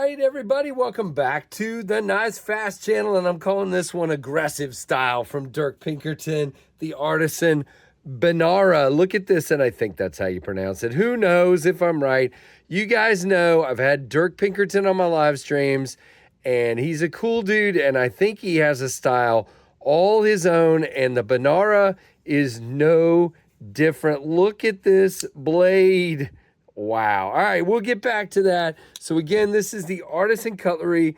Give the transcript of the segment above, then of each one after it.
right, everybody, welcome back to the Nice Fast channel, and I'm calling this one Aggressive Style from Dirk Pinkerton, the Artisan Banjaara. Look at this, and I think that's how you pronounce it. Who knows if I'm right? You guys know I've had Dirk Pinkerton on my live streams, and he's a cool dude, and I think he has a style all his own, and the Banjaara is no different. Look at this blade. Wow. All right, we'll get back to that. So again, this is the Artisan Cutlery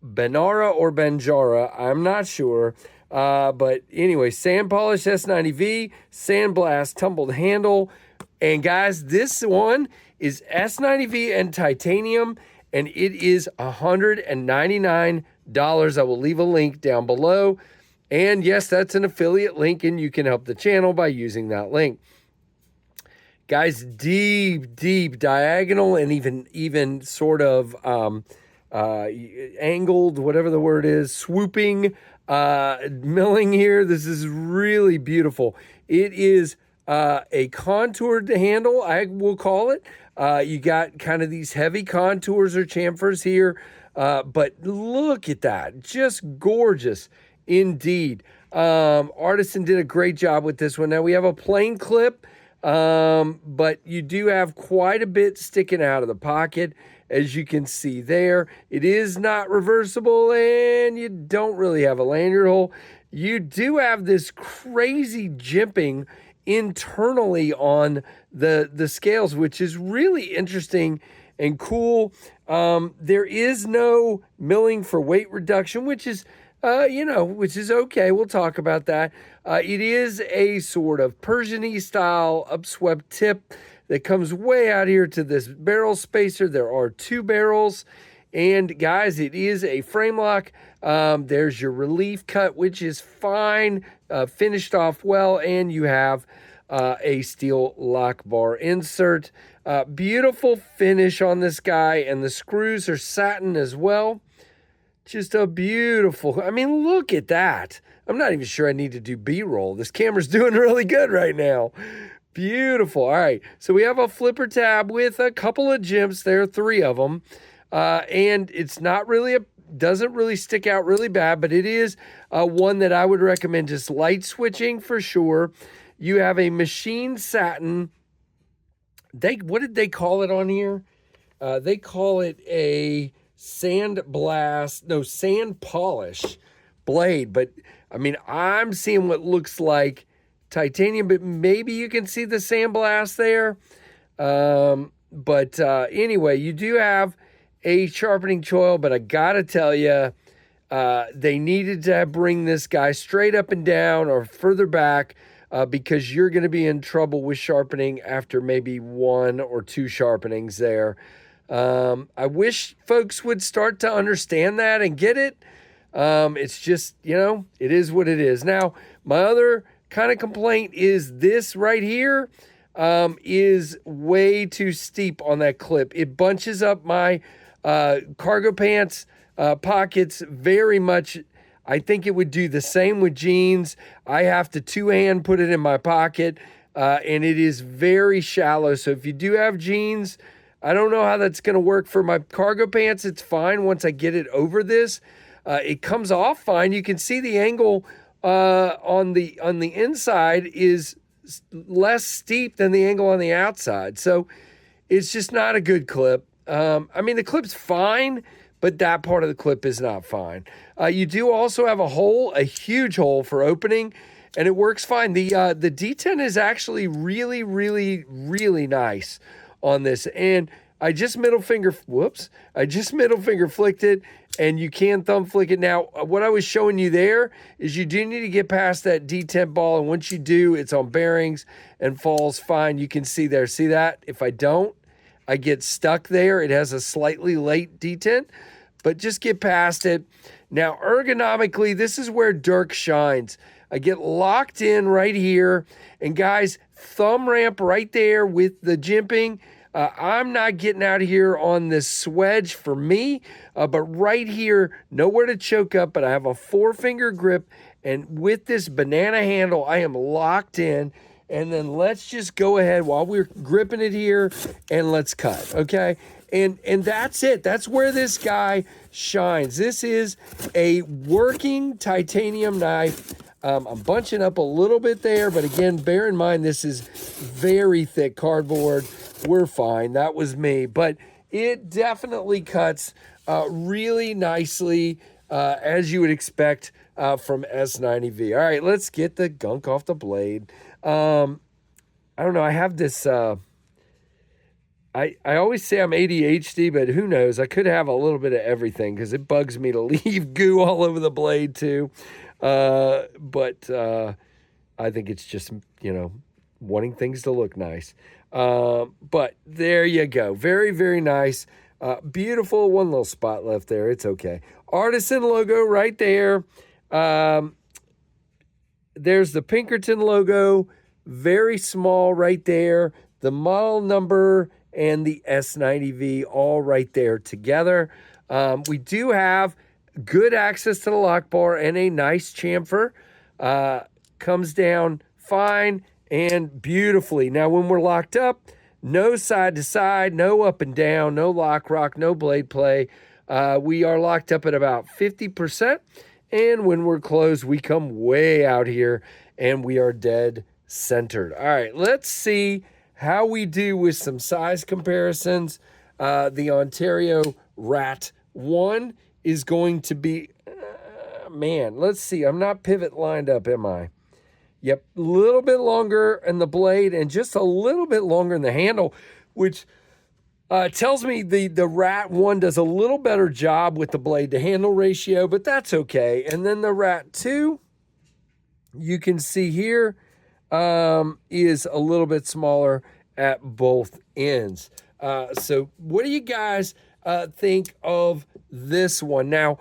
Banjaara or Banjaara. I'm not sure. But anyway, sand polish S90V, sandblast tumbled handle. And guys, this one is S90V and titanium, and it is $199. I will leave a link down below. And yes, that's an affiliate link, and you can help the channel by using that link. Guys, deep diagonal and even sort of angled, whatever the word is, swooping milling here. This is really beautiful. It is a contoured handle, I will call it. You got kind of these heavy contours or chamfers here, but look at that. Just gorgeous indeed. Artisan did a great job with this one. Now we have a plain clip, but you do have quite a bit sticking out of the pocket, as you can see there. It is not reversible, and you don't really have a lanyard hole. You do have this crazy jimping internally on the scales, which is really interesting and cool. There is no milling for weight reduction, which is which is okay. We'll talk about that. It is a sort of Persian-y style upswept tip that comes way out here to this barrel spacer. There are two barrels. And guys, it is a frame lock. There's your relief cut, which is fine, finished off well. And you have a steel lock bar insert. Beautiful finish on this guy. And the screws are satin as well. Just a beautiful, I mean, look at that. I'm not even sure I need to do B-roll. This camera's doing really good right now. Beautiful. All right, so we have a flipper tab with a couple of jimps. There are three of them. And it's not really doesn't really stick out really bad, but it is one that I would recommend just light switching for sure. You have a machine satin. What did they call it on here? They call it a sand polish blade, but I mean, I'm seeing what looks like titanium, but maybe you can see the sandblast there. Anyway, you do have a sharpening choil, but I gotta tell you, they needed to bring this guy straight up and down or further back, because you're going to be in trouble with sharpening after maybe one or two sharpenings there. I wish folks would start to understand that and get it. It's just, it is what it is. Now, my other kind of complaint is this right here is way too steep on that clip. It bunches up my cargo pants pockets very much. I think it would do the same with jeans. I have to two-hand put it in my pocket, and it is very shallow. So if you do have jeans, I don't know how that's going to work for my cargo pants. It's fine once I get it over this. It comes off fine. You can see the angle on the inside is less steep than the angle on the outside. So it's just not a good clip. I mean, the clip's fine, but that part of the clip is not fine. You do also have a huge hole for opening, and it works fine. The detent is actually really, really, really nice on this, and I just middle finger flicked it, and you can thumb flick it. Now, what I was showing you there is you do need to get past that detent ball, and once you do, it's on bearings and falls fine. You can see there. See that? If I don't, I get stuck there. It has a slightly late detent, but just get past it. Now, ergonomically, this is where Dirk shines. I get locked in right here, and guys, thumb ramp right there with the jimping. I'm not getting out of here on this swedge for me, but right here, nowhere to choke up, but I have a 4-finger grip, and with this banana handle, I am locked in. And then let's just go ahead while we're gripping it here, and let's cut, okay? And that's it. That's where this guy shines. This is a working titanium knife. I'm bunching up a little bit there, but again, bear in mind, this is very thick cardboard. We're fine. That was me. But it definitely cuts really nicely, as you would expect from S90V. All right, let's get the gunk off the blade. I don't know. I have this... I always say I'm ADHD, but who knows? I could have a little bit of everything because it bugs me to leave goo all over the blade too. But I think it's just, wanting things to look nice. But there you go. Very, very nice. Beautiful. One little spot left there. It's okay. Artisan logo right there. There's the Pinkerton logo. Very small right there. The model number and the S90V all right there together. We do have good access to the lock bar and a nice chamfer. Comes down fine and beautifully. Now, when we're locked up, no side to side, no up and down, no lock rock, no blade play. We are locked up at about 50%. And when we're closed, we come way out here and we are dead centered. All right, let's see how we do with some size comparisons. The Ontario Rat 1 is going to be, man, let's see. I'm not pivot lined up, am I? Yep, a little bit longer in the blade and just a little bit longer in the handle, which tells me the Rat 1 does a little better job with the blade to handle ratio, but that's okay. And then the Rat 2, you can see here, is a little bit smaller at both ends. So what do you guys think of this one? Now,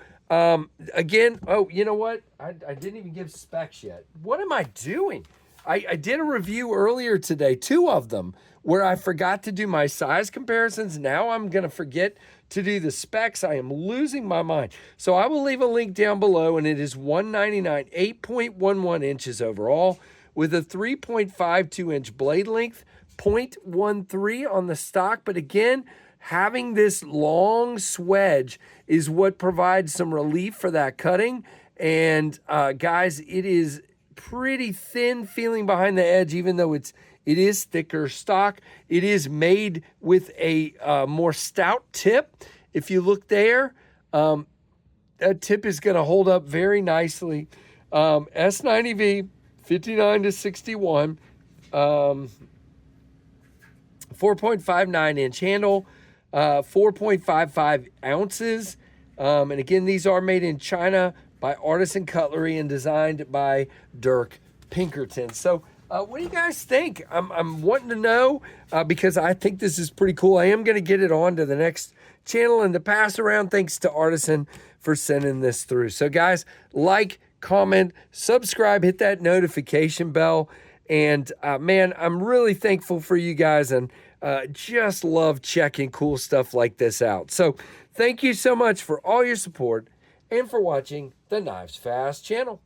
again, oh, you know what? I didn't even give specs yet. What am I doing? I did a review earlier today, 2 of them, where I forgot to do my size comparisons. Now I'm going to forget to do the specs. I am losing my mind. So I will leave a link down below, and it is $199, 8.11 inches overall, with a 3.52 inch blade length, 0.13 on the stock. But again, having this long swedge is what provides some relief for that cutting. And guys, it is pretty thin feeling behind the edge, even though it is thicker stock. It is made with a more stout tip. If you look there, that tip is going to hold up very nicely. S90V, 59 to 61, 4.59 inch handle, 4.55 ounces. And again, these are made in China by Artisan Cutlery and designed by Dirk Pinkerton. So what do you guys think? I'm wanting to know because I think this is pretty cool. I am going to get it on to the next channel and to pass around. Thanks to Artisan for sending this through. So guys, like, comment, subscribe, hit that notification bell. And man, I'm really thankful for you guys and just love checking cool stuff like this out. So thank you so much for all your support and for watching the Knives Fast channel.